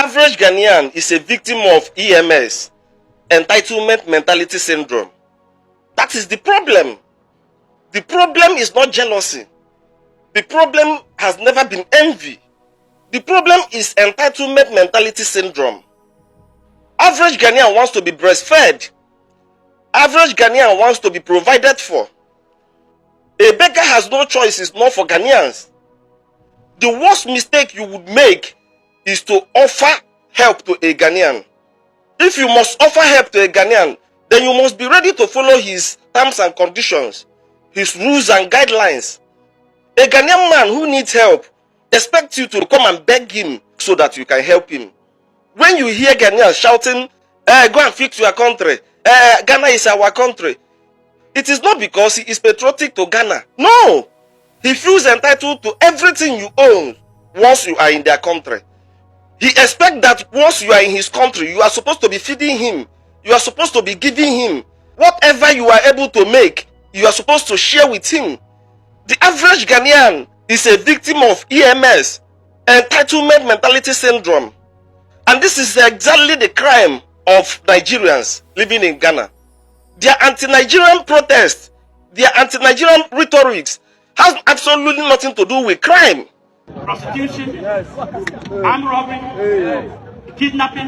average Ghanaian is a victim of EMS, entitlement mentality syndrome. That is the problem. The problem is not jealousy. The problem has never been envy. The problem is entitlement mentality syndrome. Average Ghanaian wants to be breastfed. Average Ghanaian wants to be provided for. A beggar has no choice is not for Ghanaians. The worst mistake you would make is to offer help to a Ghanaian. If you must offer help to a Ghanaian, then you must be ready to follow his terms and conditions, his rules and guidelines. A Ghanaian man who needs help expects you to come and beg him so that you can help him. When you hear Ghanaians shouting, go and fix your country, Ghana is our country, it is not because he is patriotic to Ghana. No! He feels entitled to everything you own once you are in their country. He expects that once you are in his country, you are supposed to be feeding him. You are supposed to be giving him. Whatever you are able to make, you are supposed to share with him. The average Ghanaian is a victim of EMS, entitlement mentality syndrome. And this is exactly the crime of Nigerians living in Ghana. Their anti-Nigerian protests, their anti-Nigerian rhetorics has absolutely nothing to do with crime. Prostitution, armed robbery, kidnapping,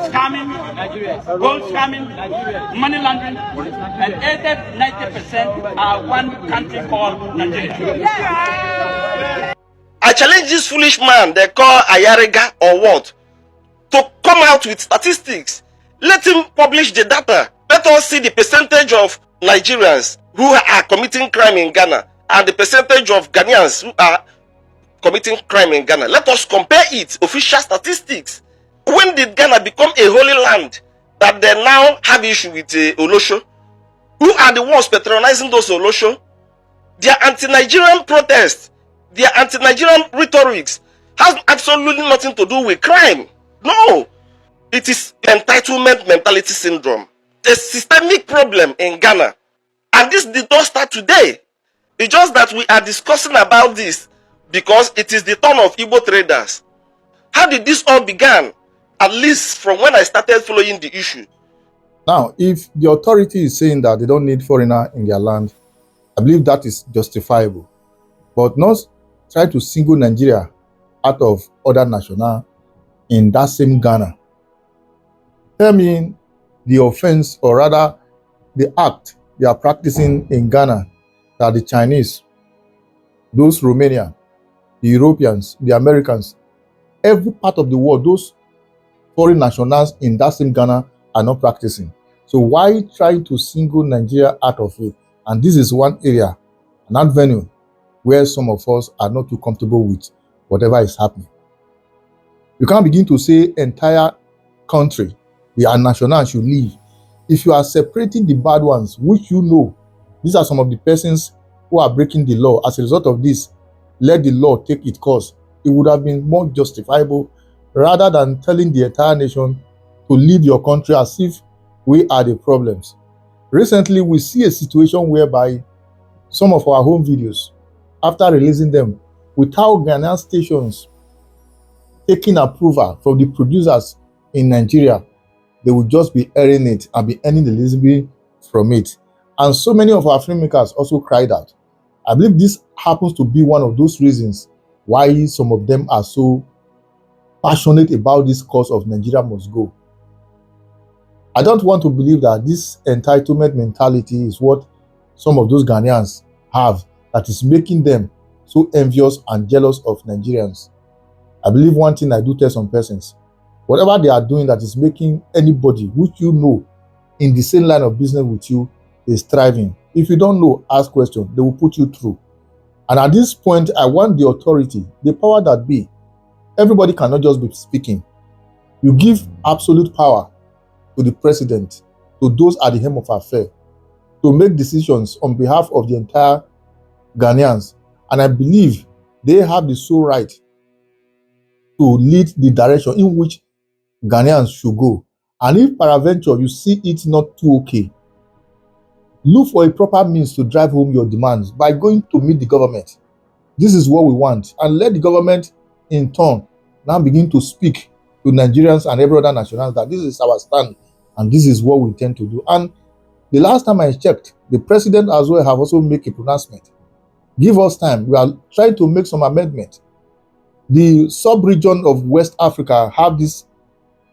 scamming, gold scamming, money laundering, and 80-90% are one country called Nigeria. I challenge this foolish man they call Ayariga or what to come out with statistics. Let him publish the data. Let us see the percentage of Nigerians who are committing crime in Ghana and the percentage of Ghanaians who are committing crime in Ghana. Let us compare it, official statistics. When did Ghana become a holy land that they now have issue with Olosho? Who are the ones patronizing those Olosho? Their anti-Nigerian protests, their anti-Nigerian rhetorics has absolutely nothing to do with crime. No, it is entitlement mentality syndrome. A systemic problem in Ghana. And this did not start today. It's just that we are discussing about this because it is the turn of Igbo traders. How did this all begin? At least from when I started following the issue. Now, if the authority is saying that they don't need foreigner in their land, I believe that is justifiable. But not try to single Nigeria out of other national in that same Ghana. Tell me the offense, or rather the act they are practicing in Ghana, that the Chinese, those Romanian, the Europeans, the Americans, every part of the world, those foreign nationals in that same Ghana are not practicing. So why try to single Nigeria out of it? And this is one area, an avenue, where some of us are not too comfortable with whatever is happening. You can't begin to say entire country, the national should leave. If you are separating the bad ones, which you know, these are some of the persons who are breaking the law. As a result of this, let the law take its course. It would have been more justifiable rather than telling the entire nation to leave your country as if we are the problems. Recently, we see a situation whereby some of our home videos, after releasing them, without Ghanaian stations taking approval from the producers in Nigeria, they will just be airing it and be earning the living from it. And so many of our filmmakers also cried out. I believe this happens to be one of those reasons why some of them are so passionate about this cause of Nigeria must go. I don't want to believe that this entitlement mentality is what some of those Ghanaians have that is making them so envious and jealous of Nigerians. I believe one thing I do tell some persons, whatever they are doing that is making anybody which you know in the same line of business with you is thriving. If you don't know, ask questions. They will put you through. And at this point, I want the authority, the power that be. Everybody cannot just be speaking. You give absolute power to the president, to those at the helm of affairs, to make decisions on behalf of the entire Ghanaians. And I believe they have the sole right to lead the direction in which Ghanaians should go. And if peradventure you see it not too okay, look for a proper means to drive home your demands by going to meet the government. This is what we want. And let the government, in turn, now begin to speak to Nigerians and every other nationals that this is our stand and this is what we intend to do. And the last time I checked, the president as well have also made a pronouncement. Give us time. We are trying to make some amendment. The sub-region of West Africa have this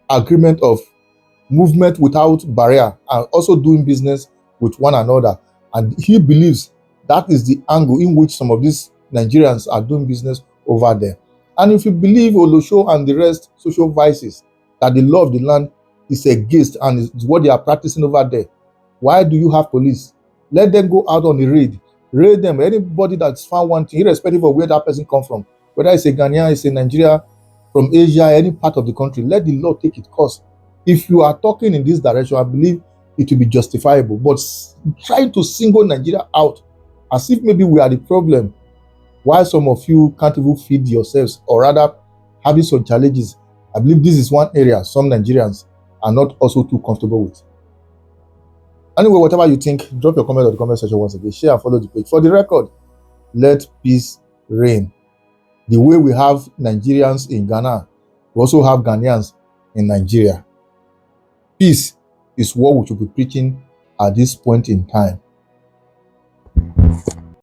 agreement of movement without barrier and also doing business with one another. And he believes that is the angle in which some of these Nigerians are doing business over there. And if you believe Olosho and the rest social vices, that the law of the land is against and is what they are practicing over there, why do you have police? Let them go out on the raid them. Anybody that's found wanting, irrespective of where that person come from, whether it's a Ghanaian, it's a Nigeria, from Asia, any part of the country, let the law take its course. If you are talking in this direction, I believe it will be justifiable. But trying to single Nigeria out as if maybe we are the problem, while some of you can't even feed yourselves, or rather having some challenges, I believe this is one area some Nigerians are not also too comfortable with. Anyway, whatever you think, drop your comment on the comment section once again. Share and follow the page. For the record, let peace reign. The way we have Nigerians in Ghana, we also have Ghanaians in Nigeria. Peace is what we should be preaching at this point in time.